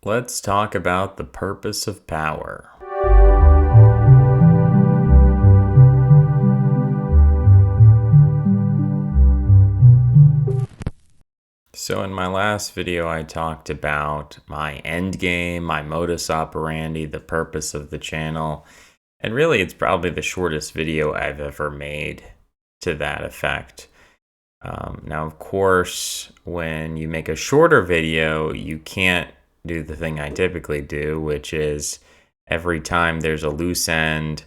Let's talk about the purpose of power. So in my last video, I talked about my end game, my modus operandi, the purpose of the channel. And really, it's probably the shortest video I've ever made to that effect. Now, of course, when you make a shorter video, you can't do the thing I typically do, which is every time there's a loose end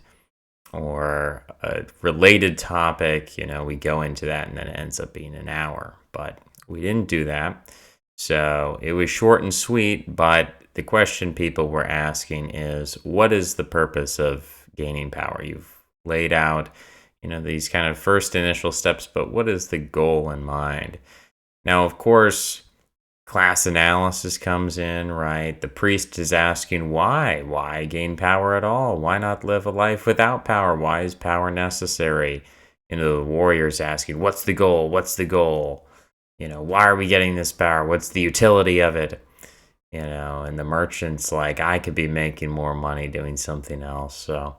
or a related topic, we go into that and then it ends up being an hour. But we didn't do that. So it was short and sweet, but the question people were asking is, what is the purpose of gaining power? You've laid out, these kind of first initial steps, but what is the goal in mind? Now, of course, class analysis comes in, right? The priest is asking why? Why gain power at all? Why not live a life without power? Why is power necessary? The warrior's asking, what's the goal? What's the goal? Why are we getting this power? What's the utility of it? And the merchant's like, I could be making more money doing something else. So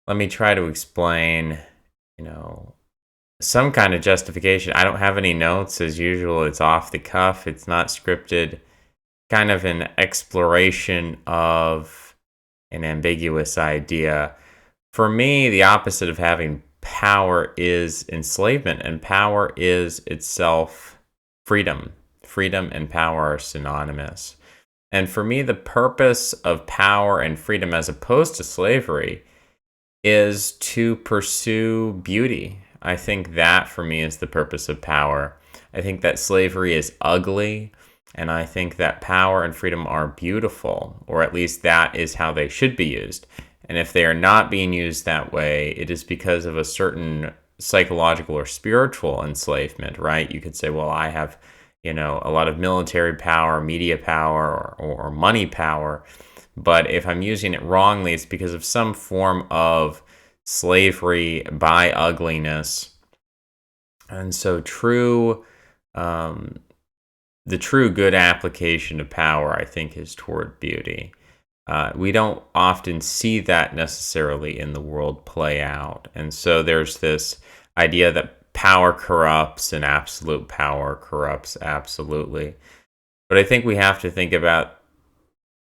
let me try to explain, some kind of justification. I don't have any notes as usual. It's off the cuff. It's not scripted. Kind of an exploration of an ambiguous idea. For me, the opposite of having power is enslavement, and power is itself freedom. Freedom and power are synonymous. And for me, the purpose of power and freedom as opposed to slavery is to pursue beauty. I think that for me is the purpose of power. I think that slavery is ugly, and I think that power and freedom are beautiful, or at least that is how they should be used. And if they are not being used that way, it is because of a certain psychological or spiritual enslavement, right? You could say, well, I have, a lot of military power, media power, or money power. But if I'm using it wrongly, it's because of some form of slavery by ugliness. And so the true good application of power, I think, is toward beauty. We don't often see that necessarily in the world play out. And so there's this idea that power corrupts and absolute power corrupts absolutely. But I think we have to think about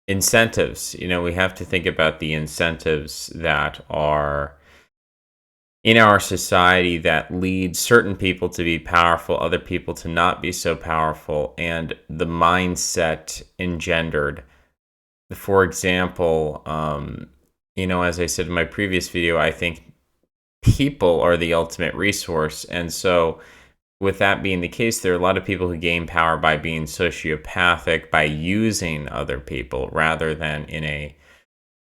incentives. We have to think about the incentives that are in our society that lead certain people to be powerful, other people to not be so powerful, and the mindset engendered. For example, as I said in my previous video, I think people are the ultimate resource. And so with that being the case, there are a lot of people who gain power by being sociopathic, by using other people rather than in a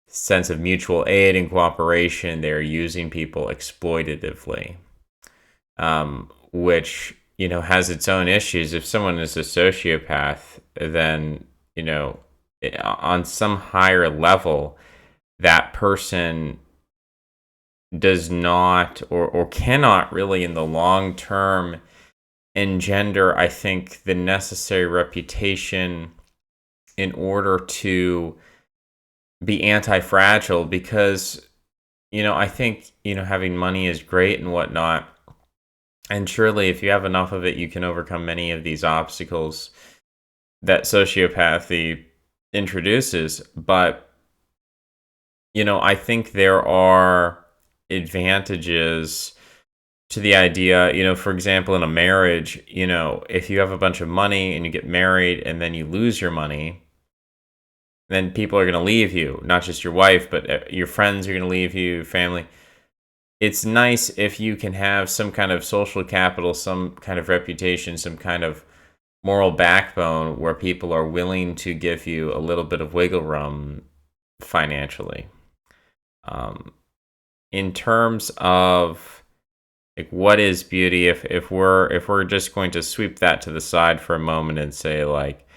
sense of mutual aid and cooperation. They're using people exploitatively, which, has its own issues. If someone is a sociopath, then, on some higher level, that person does not or cannot really in the long term engender, I think, the necessary reputation in order to be anti-fragile, because, I think, having money is great and whatnot. And surely if you have enough of it, you can overcome many of these obstacles that sociopathy introduces. But, I think there are advantages to the idea, for example, in a marriage, if you have a bunch of money and you get married and then you lose your money, then people are going to leave you, not just your wife, but your friends are going to leave you, your family. It's nice if you can have some kind of social capital, some kind of reputation, some kind of moral backbone where people are willing to give you a little bit of wiggle room financially. In terms of like what is beauty, if we're just going to sweep that to the side for a moment and say, like,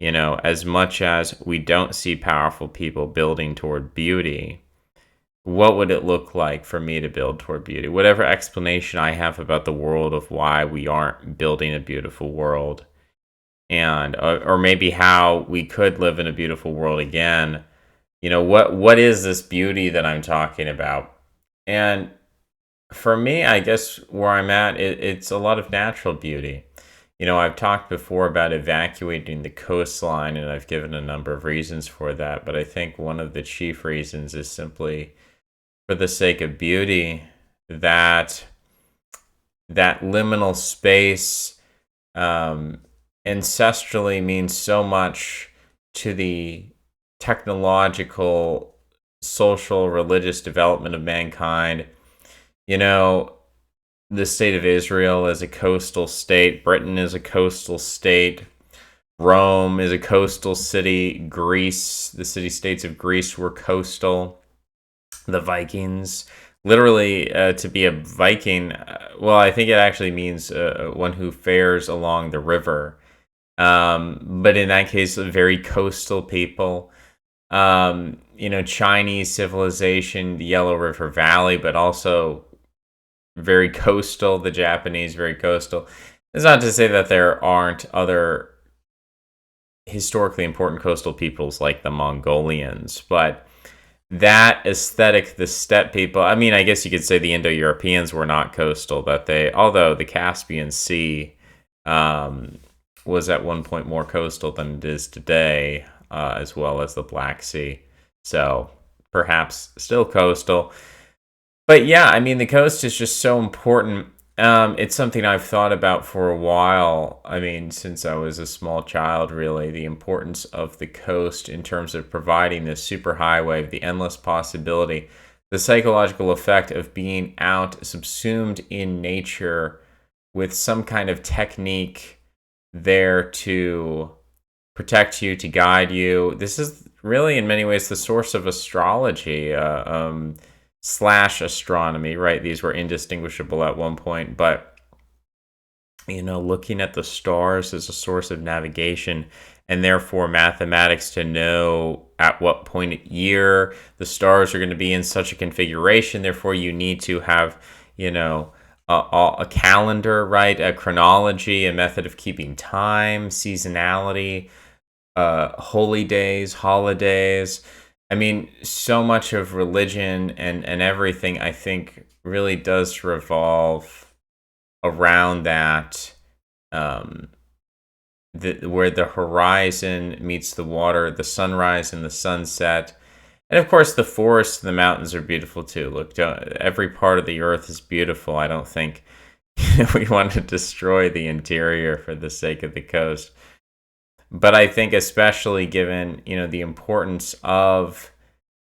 as much as we don't see powerful people building toward beauty, what would it look like for me to build toward beauty? Whatever explanation I have about the world of why we aren't building a beautiful world, and or maybe how we could live in a beautiful world again. What is this beauty that I'm talking about? And for me, I guess where I'm at, it's a lot of natural beauty. I've talked before about evacuating the coastline, and I've given a number of reasons for that. But I think one of the chief reasons is simply for the sake of beauty, that liminal space ancestrally means so much to the technological, social, religious development of mankind. The state of Israel is a coastal state. Britain is a coastal state. Rome is a coastal city. Greece, the city-states of Greece were coastal. The Vikings, literally, to be a Viking, well, I think it actually means one who fares along the river. But in that case, very coastal people. Chinese civilization, the Yellow River Valley, but also very coastal. The Japanese, very coastal. It's not to say that there aren't other historically important coastal peoples like the Mongolians, but that aesthetic, the steppe people, I mean, I guess you could say the Indo-Europeans were not coastal, although the Caspian Sea was at one point more coastal than it is today, as well as the Black Sea. So perhaps still coastal. But yeah, I mean, the coast is just so important. It's something I've thought about for a while. I mean, since I was a small child, really, the importance of the coast in terms of providing this superhighway, the endless possibility, the psychological effect of being out, subsumed in nature with some kind of technique there to protect you, to guide you. This is really, in many ways, the source of astrology. Slash astronomy, right? These were indistinguishable at one point, but looking at the stars as a source of navigation, and therefore mathematics to know at what point year the stars are going to be in such a configuration. Therefore, you need to have, a calendar, right? A chronology, a method of keeping time, seasonality, holy days, holidays. I mean, so much of religion and everything, I think, really does revolve around that, where the horizon meets the water, the sunrise and the sunset. And of course, the forests and the mountains are beautiful too. Look, every part of the earth is beautiful. I don't think we want to destroy the interior for the sake of the coast. But I think especially given, the importance of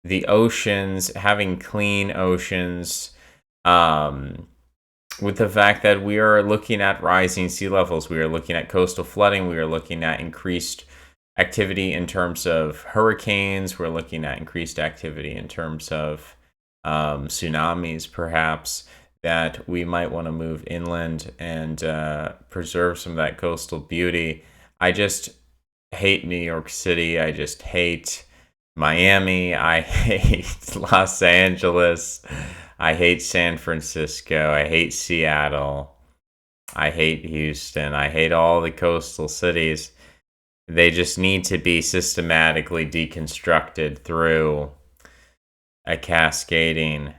the oceans, having clean oceans, with the fact that we are looking at rising sea levels, we are looking at coastal flooding, we are looking at increased activity in terms of hurricanes, we're looking at increased activity in terms of tsunamis, perhaps, that we might want to move inland and preserve some of that coastal beauty. I just hate New York City. I just hate Miami. I hate Los Angeles. I hate San Francisco. I hate Seattle. I hate Houston. I hate all the coastal cities. They just need to be systematically deconstructed through a cascading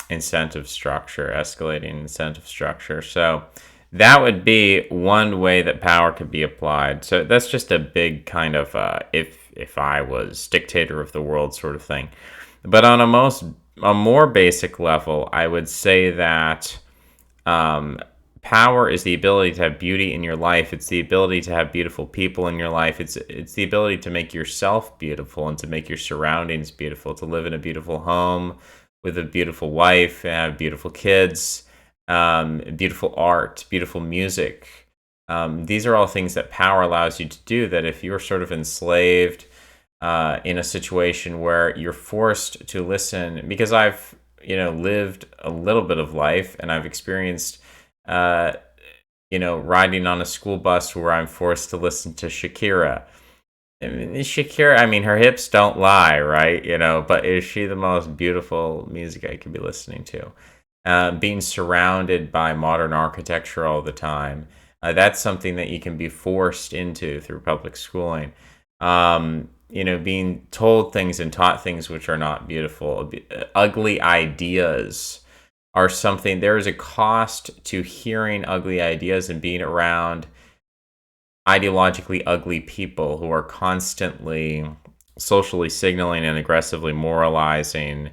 incentive structure, escalating incentive structure. So that would be one way that power could be applied. So that's just a big kind of if I was dictator of the world sort of thing. But on a more basic level, I would say that power is the ability to have beauty in your life. It's the ability to have beautiful people in your life. It's the ability to make yourself beautiful and to make your surroundings beautiful, to live in a beautiful home with a beautiful wife and have beautiful kids. Beautiful art, beautiful music. These are all things that power allows you to do, that if you're sort of enslaved in a situation where you're forced to listen, because I've, lived a little bit of life and I've experienced, riding on a school bus where I'm forced to listen to Shakira. I mean, her hips don't lie, right? But is she the most beautiful music I could be listening to? Being surrounded by modern architecture all the time, That's something that you can be forced into through public schooling. Being told things and taught things which are not beautiful. Ugly ideas are something, there is a cost to hearing ugly ideas and being around ideologically ugly people who are constantly socially signaling and aggressively moralizing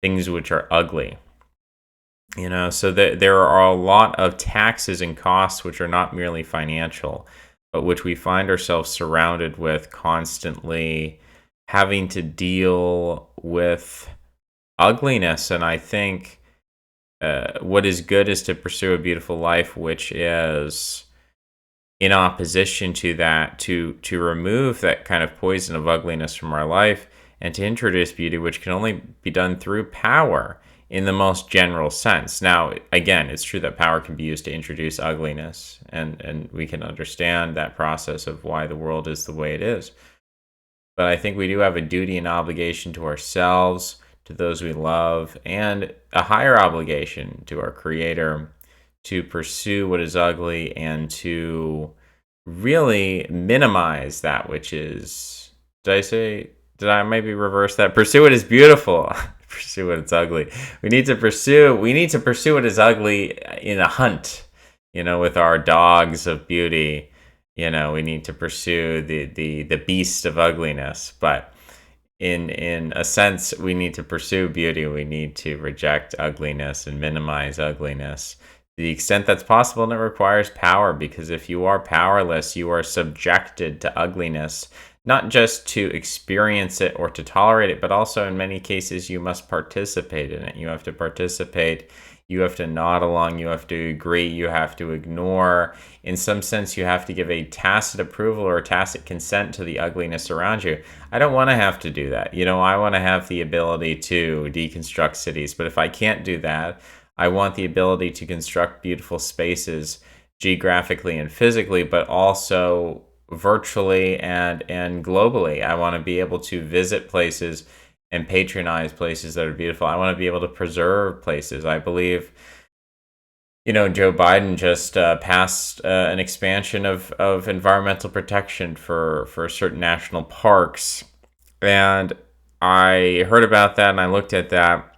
things which are ugly. So there are a lot of taxes and costs which are not merely financial, but which we find ourselves surrounded with constantly, having to deal with ugliness. And I think what is good is to pursue a beautiful life, which is in opposition to that, to remove that kind of poison of ugliness from our life, and to introduce beauty, which can only be done through power in the most general sense. Now, again, it's true that power can be used to introduce ugliness, and we can understand that process of why the world is the way it is. But I think we do have a duty and obligation to ourselves, to those we love, and a higher obligation to our Creator to pursue what is ugly and to really minimize that which is, did I maybe reverse that? Pursue what is beautiful. Pursue what is ugly. We need to pursue what is ugly in a hunt, with our dogs of beauty. We need to pursue the beast of ugliness, but in a sense, we need to pursue beauty. We need to reject ugliness and minimize ugliness to the extent that's possible, and it requires power, because if you are powerless, you are subjected to ugliness, not just to experience it or to tolerate it, but also in many cases you must participate in it. You have to participate, you have to nod along, you have to agree, you have to ignore. In some sense, you have to give a tacit approval or a tacit consent to the ugliness around you. I don't want to have to do that. I want to have the ability to deconstruct cities, but if I can't do that, I want the ability to construct beautiful spaces geographically and physically, but also virtually and globally. I want to be able to visit places and patronize places that are beautiful. I want to be able to preserve places. I believe, Joe Biden just passed an expansion of environmental protection for certain national parks. And I heard about that and I looked at that.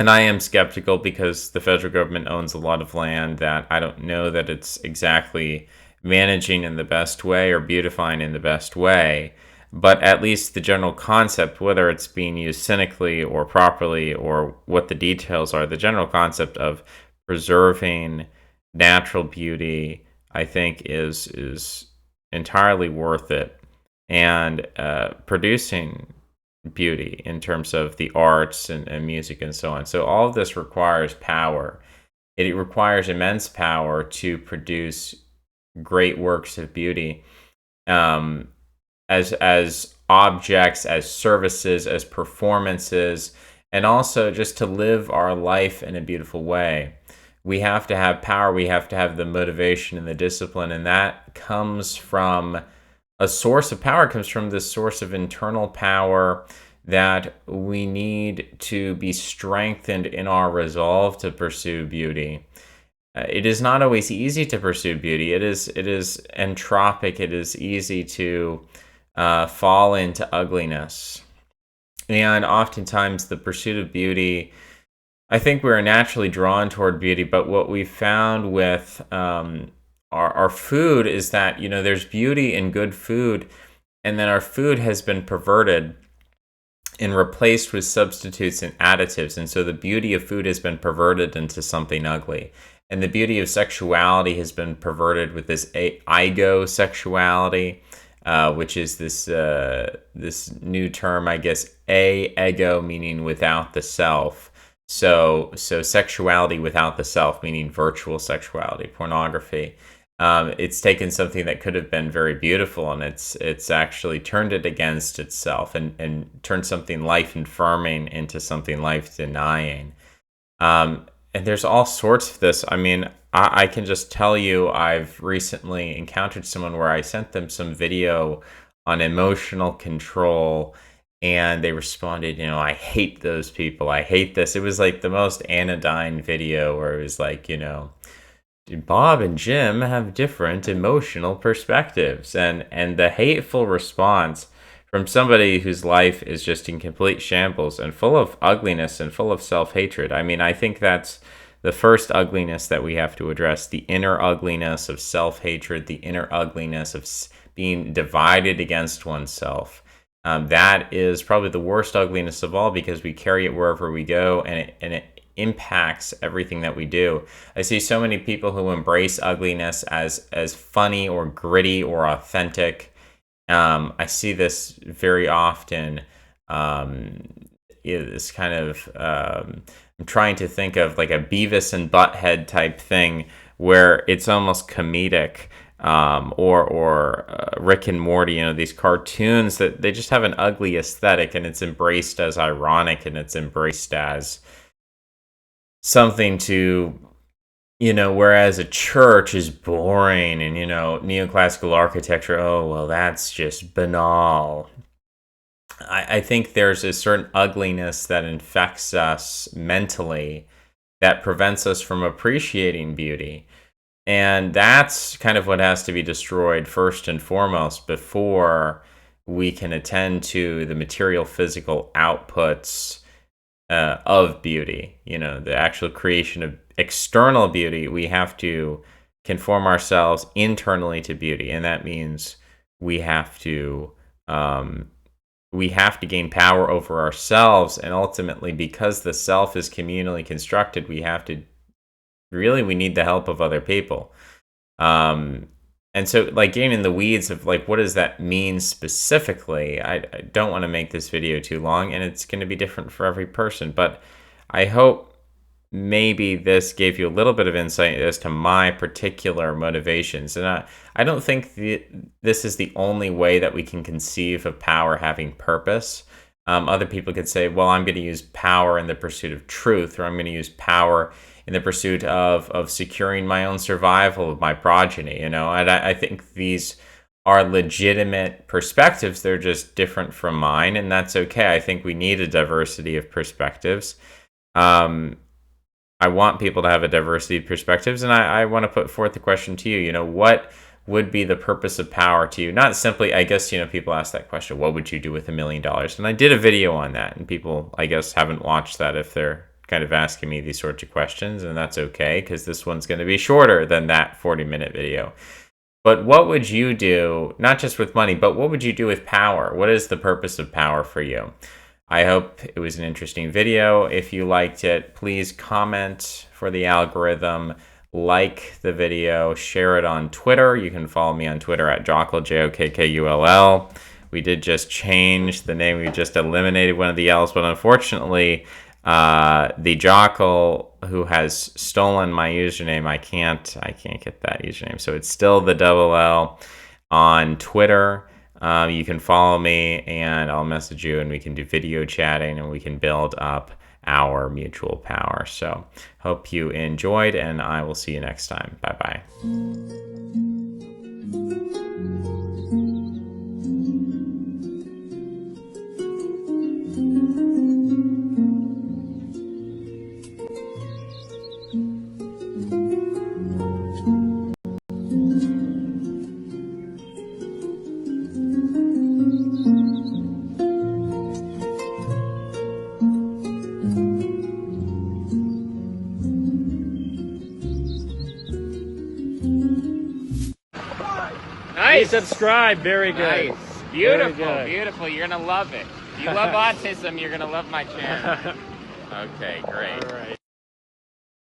And I am skeptical because the federal government owns a lot of land that I don't know that it's exactly managing in the best way or beautifying in the best way. But at least the general concept, whether it's being used cynically or properly or what the details are, the general concept of preserving natural beauty, I think is entirely worth it. And producing beauty in terms of the arts and music and so on. So all of this requires power. It requires immense power to produce great works of beauty, as objects, as services, as performances, and also just to live our life in a beautiful way. We have to have power. We have to have the motivation and the discipline, and that comes from a source of power, comes from this source of internal power that we need to be strengthened in our resolve to pursue beauty. It is not always easy to pursue beauty. It is entropic. It is easy to fall into ugliness. And oftentimes the pursuit of beauty, I think we're naturally drawn toward beauty, but what we found with our food is that, there's beauty in good food, and then our food has been perverted and replaced with substitutes and additives. And so the beauty of food has been perverted into something ugly. And the beauty of sexuality has been perverted with this ego-sexuality, which is this new term, I guess, ego, meaning without the self. So sexuality without the self, meaning virtual sexuality, pornography. It's taken something that could have been very beautiful, and it's actually turned it against itself and turned something life-affirming into something life-denying. And there's all sorts of this. I mean, I can just tell you, I've recently encountered someone where I sent them some video on emotional control, and they responded, I hate those people. I hate this. It was like the most anodyne video where it was like, Bob and Jim have different emotional perspectives, and the hateful response from somebody whose life is just in complete shambles and full of ugliness and full of self-hatred. I mean, I think that's the first ugliness that we have to address, the inner ugliness of self-hatred, the inner ugliness of being divided against oneself. That is probably the worst ugliness of all, because we carry it wherever we go, and it impacts everything that we do. I see so many people who embrace ugliness as funny or gritty or authentic. I see this very often. This kind of I'm trying to think of like a Beavis and Butthead type thing where it's almost comedic, or Rick and Morty. You know, these cartoons that they just have an ugly aesthetic, and it's embraced as ironic, and it's embraced as something to, whereas a church is boring, and, neoclassical architecture, oh, well, that's just banal. I think there's a certain ugliness that infects us mentally that prevents us from appreciating beauty. And that's kind of what has to be destroyed first and foremost before we can attend to the material, physical outputs of beauty. The actual creation of external beauty. We have to conform ourselves internally to beauty, and that means we have to gain power over ourselves, and ultimately, because the self is communally constructed, we need the help of other people. And so, like, getting in the weeds of, like, what does that mean specifically? I don't want to make this video too long, and it's going to be different for every person. But I hope maybe this gave you a little bit of insight as to my particular motivations. And I don't think this is the only way that we can conceive of power having purpose. Other people could say, well, I'm going to use power in the pursuit of truth, or I'm going to use power in the pursuit of securing my own survival of my progeny, and I think these are legitimate perspectives. They're just different from mine, and that's okay. I think we need a diversity of perspectives. I want people to have a diversity of perspectives, and I want to put forth the question to you, what would be the purpose of power to you? Not simply, I guess, people ask that question, what would you do with $1 million? And I did a video on that, and people, I guess, haven't watched that if they're kind of asking me these sorts of questions, and that's okay, because this one's going to be shorter than that 40-minute video. But what would you do, not just with money, but what would you do with power? What is the purpose of power for you? I hope it was an interesting video. If you liked it, please comment for the algorithm, like the video, share it on Twitter. You can follow me on Twitter at Jokkull, Jokkull. We did just change the name. We just eliminated one of the L's, but unfortunately, the Jokkull who has stolen my username, I can't get that username. So it's still the double L on Twitter. You can follow me, and I'll message you, and we can do video chatting, and we can build up our mutual power. So hope you enjoyed, and I will see you next time. Bye-bye. Nice. Subscribe. Very good. Nice. Beautiful. Beautiful. You're going to love it. If you love autism, you're going to love my channel. Okay, great. All right.